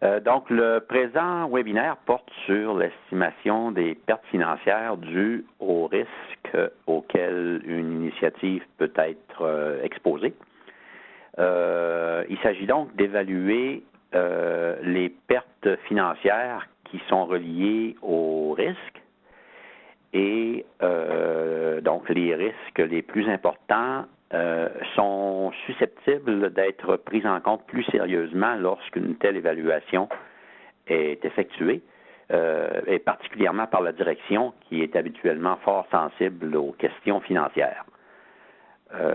Donc, le présent webinaire porte sur l'estimation des pertes financières dues aux risques auxquels une initiative peut être exposée. Il s'agit donc d'évaluer les pertes financières qui sont reliées aux risques et donc les risques les plus importants sont susceptibles d'être pris en compte plus sérieusement lorsqu'une telle évaluation est effectuée, et particulièrement par la direction qui est habituellement fort sensible aux questions financières.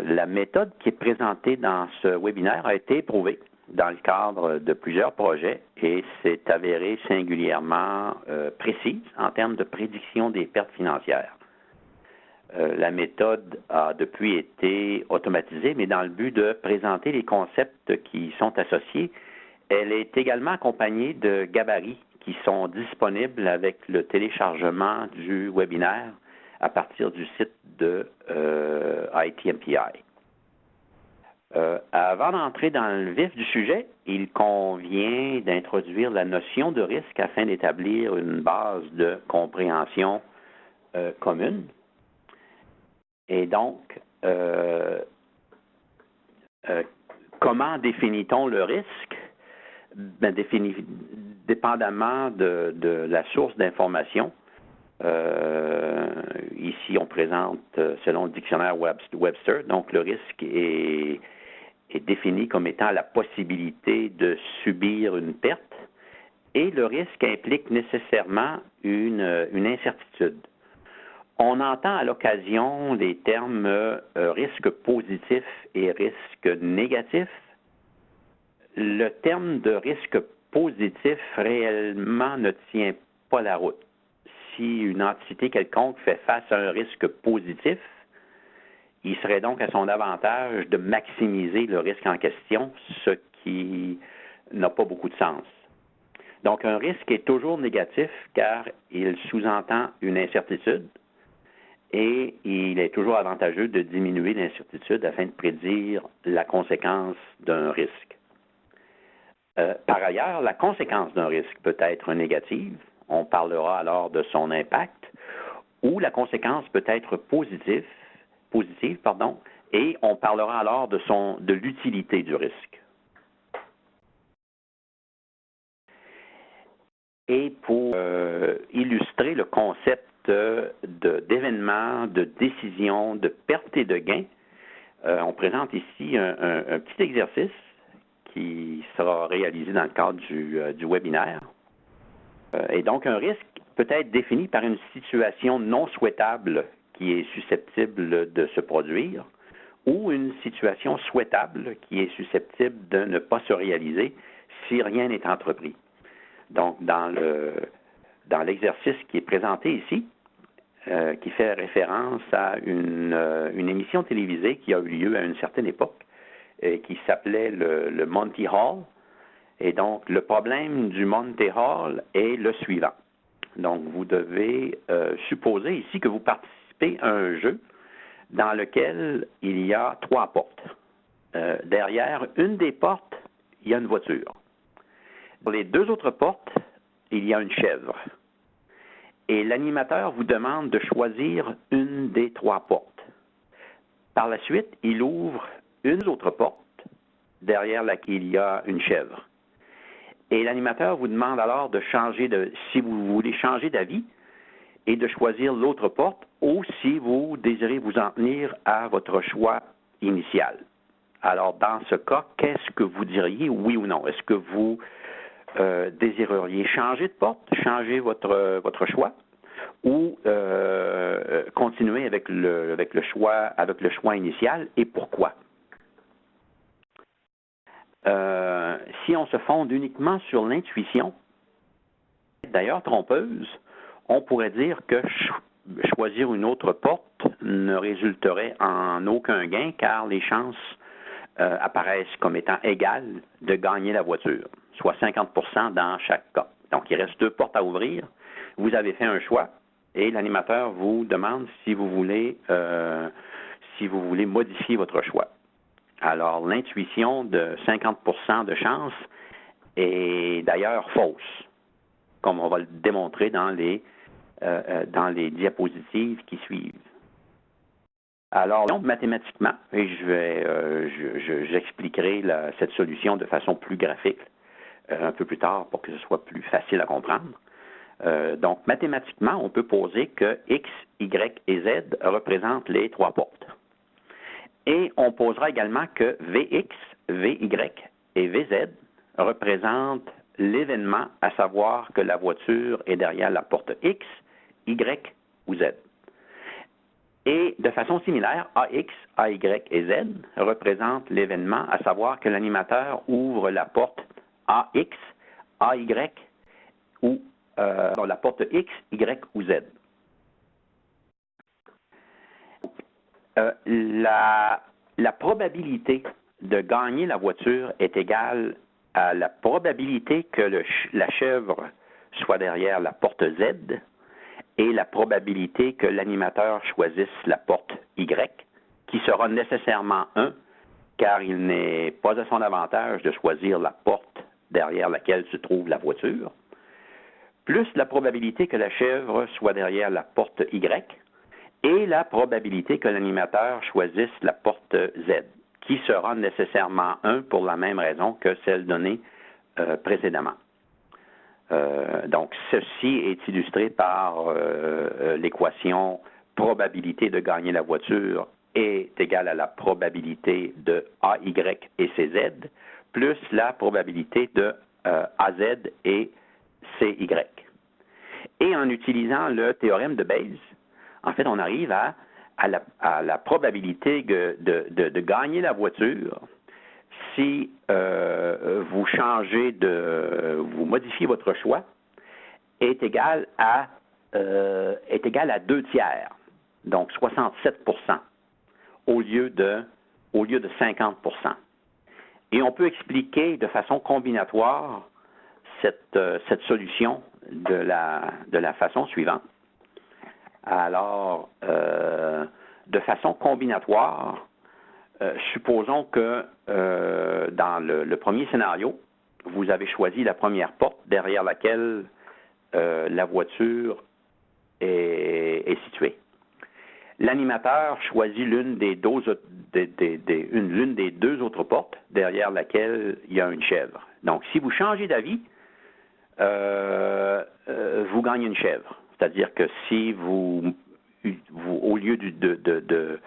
La méthode qui est présentée dans ce webinaire a été éprouvée dans le cadre de plusieurs projets et s'est avérée singulièrement précise en termes de prédiction des pertes financières. La méthode a depuis été automatisée, mais dans le but de présenter les concepts qui sont associés, elle est également accompagnée de gabarits qui sont disponibles avec le téléchargement du webinaire à partir du site de ITMPI. Avant d'entrer dans le vif du sujet, il convient d'introduire la notion de risque afin d'établir une base de compréhension commune. Et donc, comment définit-on le risque? Ben, dépendamment de la source d'information. Ici, on présente, selon le dictionnaire Webster, donc le risque est défini comme étant la possibilité de subir une perte et le risque implique nécessairement une incertitude. On entend à l'occasion les termes risque positif et risque négatif. Le terme de risque positif réellement ne tient pas la route. Si une entité quelconque fait face à un risque positif, il serait donc à son avantage de maximiser le risque en question, ce qui n'a pas beaucoup de sens. Donc, un risque est toujours négatif car il sous-entend une incertitude et il est toujours avantageux de diminuer l'incertitude afin de prédire la conséquence d'un risque. Par ailleurs, la conséquence d'un risque peut être négative, on parlera alors de son impact, ou la conséquence peut être positive, et on parlera alors de l'utilité du risque. Et pour illustrer le concept d'événements, de décisions, de perte et de gain, on présente ici un petit exercice qui sera réalisé dans le cadre du webinaire. Et donc, un risque peut être défini par une situation non souhaitable qui est susceptible de se produire ou une situation souhaitable qui est susceptible de ne pas se réaliser si rien n'est entrepris. Donc, dans l'exercice qui est présenté ici, qui fait référence à une émission télévisée qui a eu lieu à une certaine époque, qui s'appelait le Monty Hall. Et donc, le problème du Monty Hall est le suivant. Donc, vous devez supposer ici que vous participez à un jeu dans lequel il y a 3 portes. Derrière une des portes, il y a une voiture. Pour les 2 autres portes, il y a une chèvre. Et l'animateur vous demande de choisir une des 3 portes. Par la suite, il ouvre une autre porte derrière laquelle il y a une chèvre. Et l'animateur vous demande alors de changer si vous voulez changer d'avis et de choisir l'autre porte ou si vous désirez vous en tenir à votre choix initial. Alors, dans ce cas, qu'est-ce que vous diriez, oui ou non? Est-ce que vous désireriez changer de porte, changer votre choix ou continuer avec le choix initial et pourquoi? Si on se fonde uniquement sur l'intuition, d'ailleurs trompeuse, on pourrait dire que choisir une autre porte ne résulterait en aucun gain car les chances apparaissent comme étant égales de gagner la voiture, soit 50% dans chaque cas. Donc, il reste 2 portes à ouvrir. Vous avez fait un choix et l'animateur vous demande si vous voulez modifier votre choix. Alors, l'intuition de 50% de chance est d'ailleurs fausse, comme on va le démontrer dans les diapositives qui suivent. Alors, donc, mathématiquement, et j'expliquerai cette solution de façon plus graphique un peu plus tard pour que ce soit plus facile à comprendre. Donc, mathématiquement, on peut poser que X, Y et Z représentent les trois portes. Et on posera également que Vx, Vy et Vz représentent l'événement, à savoir que la voiture est derrière la porte X, Y ou Z. Et de façon similaire, AX, AY et Z représentent l'événement, à savoir que l'animateur ouvre la porte AX, AY ou la porte X, Y ou Z. La probabilité de gagner la voiture est égale à la probabilité que la chèvre soit derrière la porte Z et la probabilité que l'animateur choisisse la porte Y, qui sera nécessairement 1, car il n'est pas à son avantage de choisir la porte derrière laquelle se trouve la voiture, plus la probabilité que la chèvre soit derrière la porte Y, et la probabilité que l'animateur choisisse la porte Z, qui sera nécessairement 1 pour la même raison que celle donnée précédemment. Donc, ceci est illustré par l'équation probabilité de gagner la voiture est égale à la probabilité de AY et CZ, plus la probabilité de AZ et CY. Et en utilisant le théorème de Bayes, en fait, on arrive à la probabilité de gagner la voiture si vous vous modifiez votre choix, est égal à 2 tiers, donc 67%, au lieu de 50%. Et on peut expliquer de façon combinatoire cette solution de la façon suivante. Alors, de façon combinatoire, supposons que dans le premier scénario, vous avez choisi la première porte derrière laquelle la voiture est située. L'animateur choisit l'une des deux autres portes derrière laquelle il y a une chèvre. Donc, si vous changez d'avis, vous gagnez une chèvre. C'est-à-dire que si vous au lieu de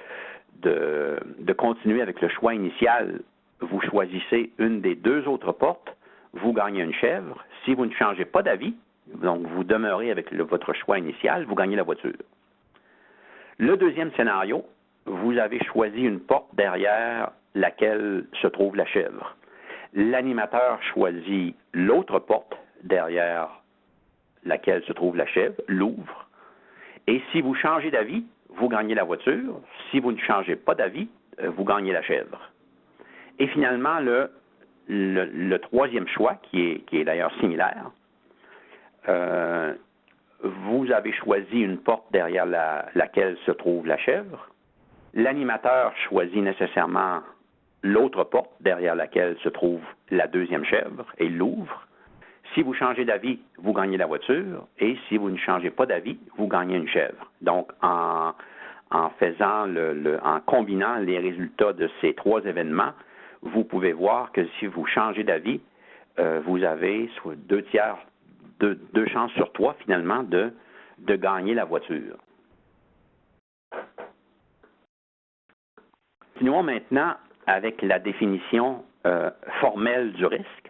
continuer avec le choix initial, vous choisissez une des deux autres portes, vous gagnez une chèvre. Si vous ne changez pas d'avis, donc vous demeurez avec votre choix initial, vous gagnez la voiture. Le deuxième scénario, vous avez choisi une porte derrière laquelle se trouve la chèvre. L'animateur choisit l'autre porte derrière laquelle se trouve la chèvre, l'ouvre, et si vous changez d'avis, vous gagnez la voiture. Si vous ne changez pas d'avis, vous gagnez la chèvre. Et finalement, le troisième choix, qui est d'ailleurs similaire, vous avez choisi une porte derrière laquelle se trouve la chèvre. L'animateur choisit nécessairement l'autre porte derrière laquelle se trouve la deuxième chèvre et l'ouvre. Si vous changez d'avis, vous gagnez la voiture, et si vous ne changez pas d'avis, vous gagnez une chèvre. Donc, en combinant les résultats de ces trois événements, vous pouvez voir que si vous changez d'avis, vous avez soit 2 chances sur 3 finalement de gagner la voiture. Continuons maintenant avec la définition formelle du risque.